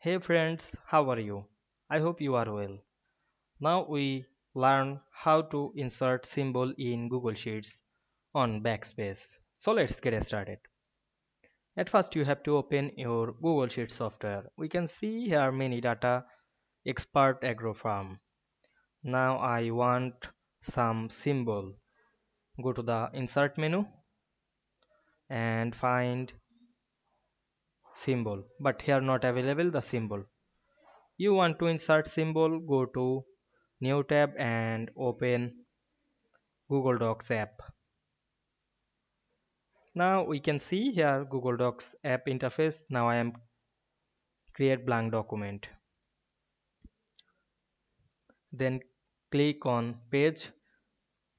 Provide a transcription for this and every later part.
Hey friends, how are you? I hope you are well. Now we learn how to insert symbol in Google Sheets on Backspace. So let's get started. At first you have to open your Google Sheets software. We can see here many data expert agro farm. Now I want some symbol. Go to the insert menu and find symbol. But here not available the symbol. You want to insert symbol, go to new tab and open Google Docs app. Now we can see here Google Docs app interface. Now I am create blank document. Then click on page,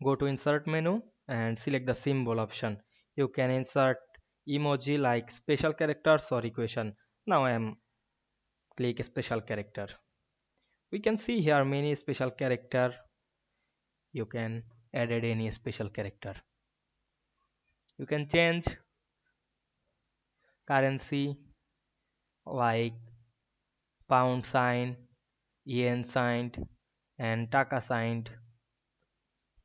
go to insert menu and select the symbol option. You can insert emoji like special characters or equation. Now I am click special character. We can see here many special character. You can add any special character. You can change currency like pound sign, yen signed, and taka signed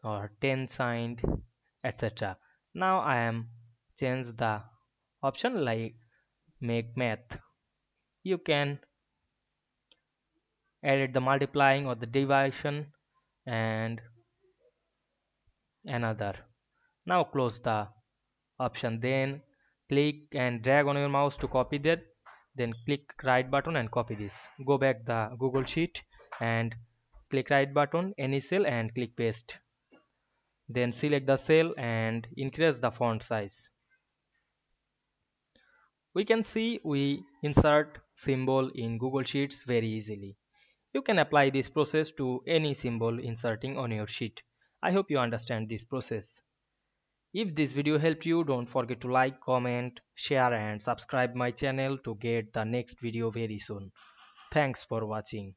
or 10 signed, etc. Now I am change the option like make math. You can edit the multiplying or the division and another. Now close the option, then click and drag on your mouse to copy that, then click right button and copy this. Go back the Google Sheet and click right button any cell and click paste. Then select the cell and increase the font size. We can see we insert symbol in Google Sheets very easily. You can apply this process to any symbol inserting on your sheet. I hope you understand this process. If this video helped you, don't forget to like, comment, share and subscribe my channel to get the next video very soon. Thanks for watching.